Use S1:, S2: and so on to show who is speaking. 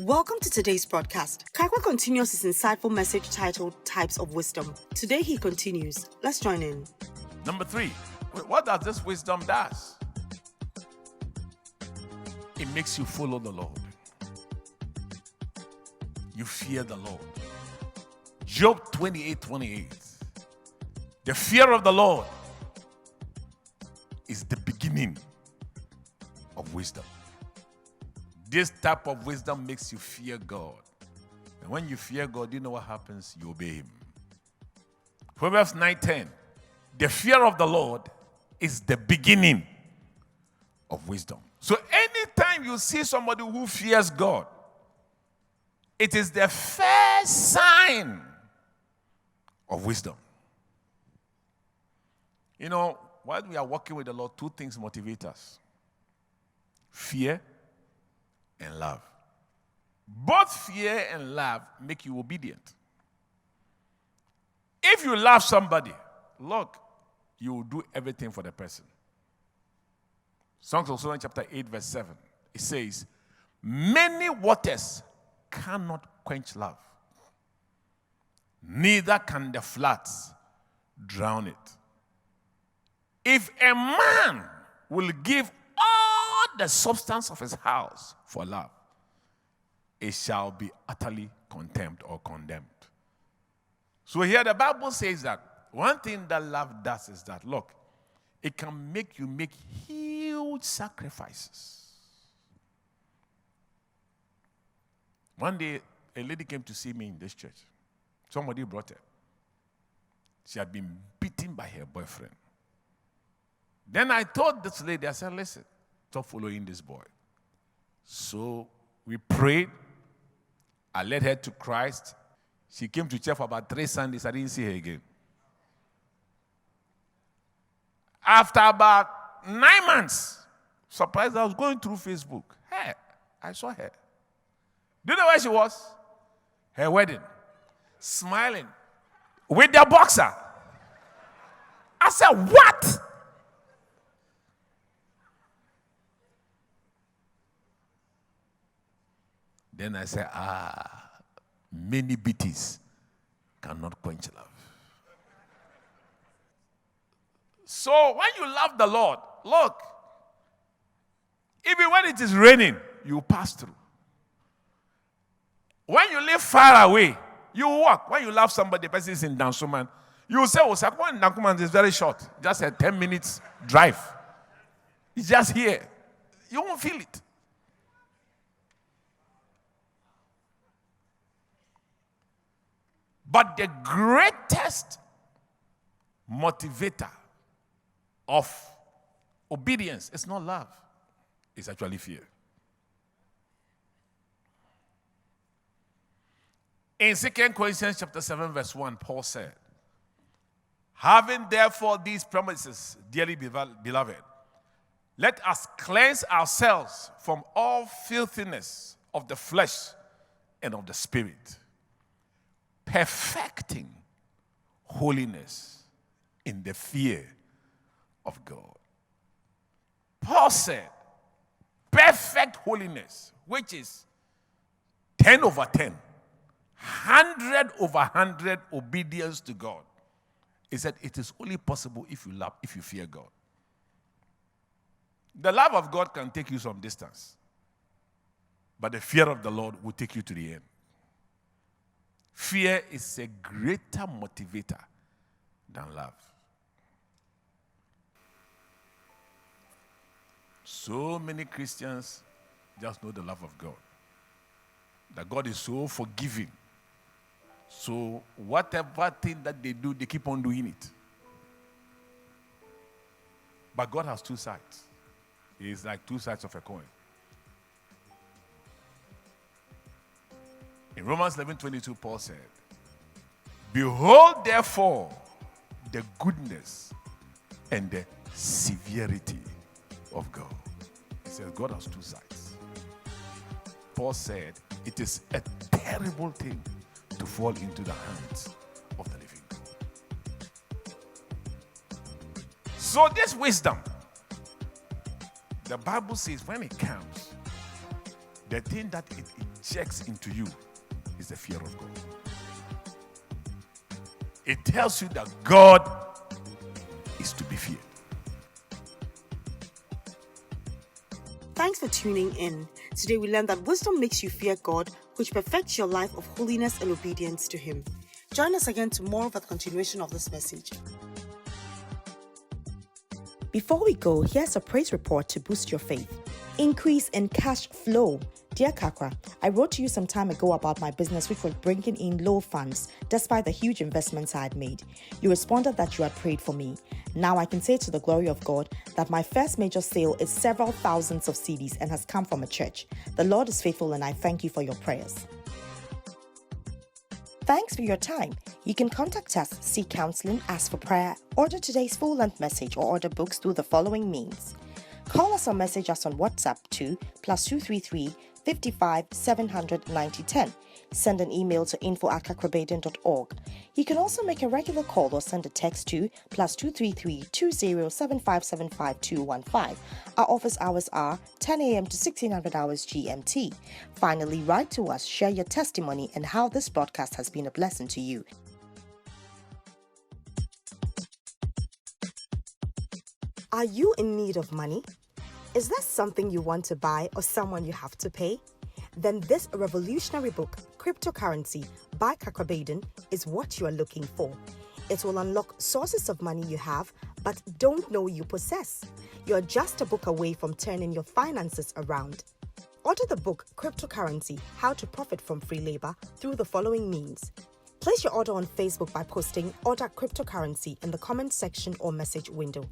S1: Welcome to today's broadcast. Kakwa continues his insightful message titled Types of Wisdom. Today he continues. Let's join in.
S2: Number 3, what does this wisdom does? It makes you follow the Lord. You fear the Lord. Job 28:28. The fear of the Lord is the beginning of wisdom. This type of wisdom makes you fear God. And when you fear God, you know what happens? You obey Him. Proverbs 9:10. The fear of the Lord is the beginning of wisdom. So anytime you see somebody who fears God, it is the first sign of wisdom. You know, while we are working with the Lord, 2 things motivate us: fear and love. Both fear and love make you obedient. If you love somebody, look, you will do everything for the person. Songs of Solomon chapter 8 verse 7. It says, many waters cannot quench love, neither can the floods drown it. If a man will give all the substance of his house for love, it shall be utterly contemned or condemned. So here the Bible says that one thing that love does is that, look, it can make you make huge sacrifices. One day, a lady came to see me in this church. Somebody brought her. She had been beaten by her boyfriend. Then I told this lady, I said, listen, stop following this boy. So we prayed. I led her to Christ. She came to church for about 3 Sundays. I didn't see her again. After about 9 months, surprised, I was going through Facebook. Hey, I saw her. Do you know where she was? Her wedding. Smiling. With the boxer. I said, what? Then I said, many beatings cannot quench love. So when you love the Lord, look, even when it is raining, you pass through. When you live far away, you walk. When you love somebody, the person is in Dansoman, you say, oh, Sakwan Dansoman is very short, just a 10 minutes drive. It's just here. You won't feel it. But the greatest motivator of obedience is not love. It's actually fear. In 2 Corinthians chapter 7, verse 1, Paul said, having therefore these promises, dearly beloved, let us cleanse ourselves from all filthiness of the flesh and of the spirit, perfecting holiness in the fear of God. Paul said, perfect holiness, which is 10 over 10, 100 over 100 obedience to God. He said it is only possible if you love, if you fear God. The love of God can take you some distance, but the fear of the Lord will take you to the end. Fear is a greater motivator than love. So many Christians just know the love of God. That God is so forgiving. So whatever thing that they do, they keep on doing it. But God has 2 sides. It is like 2 sides of a coin. In Romans 11:22, Paul said, behold, therefore, the goodness and the severity of God. He says God has 2 sides. Paul said, it is a terrible thing to fall into the hands of the living God. So this wisdom, the Bible says when it comes, the thing that it injects into you is the fear of God. It tells you that God is to be feared.
S1: Thanks for tuning in. Today we learned that wisdom makes you fear God, which perfects your life of holiness and obedience to Him. Join us again tomorrow for the continuation of this message. Before we go, here's a praise report to boost your faith. Increase in cash flow. Dear Kakra, I wrote to you some time ago about my business which was bringing in low funds despite the huge investments I had made. You responded that you had prayed for me. Now I can say to the glory of God that my first major sale is several thousands of CDs and has come from a church. The Lord is faithful and I thank you for your prayers. Thanks for your time. You can contact us, seek counseling, ask for prayer, order today's full-length message or order books through the following means. Call us or message us on WhatsApp to +233 55 700 9010. Send an email to info@kakrabaden.org. You can also make a regular call or send a text to +233 20 7575 215. Our office hours are 10 a.m. to 1600 hours GMT. Finally, write to us, share your testimony and how this broadcast has been a blessing to you. Are you in need of money? Is there something you want to buy or someone you have to pay? Then this revolutionary book, Cryptocurrency by Kakrabaden, is what you are looking for. It will unlock sources of money you have but don't know you possess. You're just a book away from turning your finances around. Order the book Cryptocurrency, How to Profit from Free Labor through the following means. Place your order on Facebook by posting Order Cryptocurrency in the comment section or message window.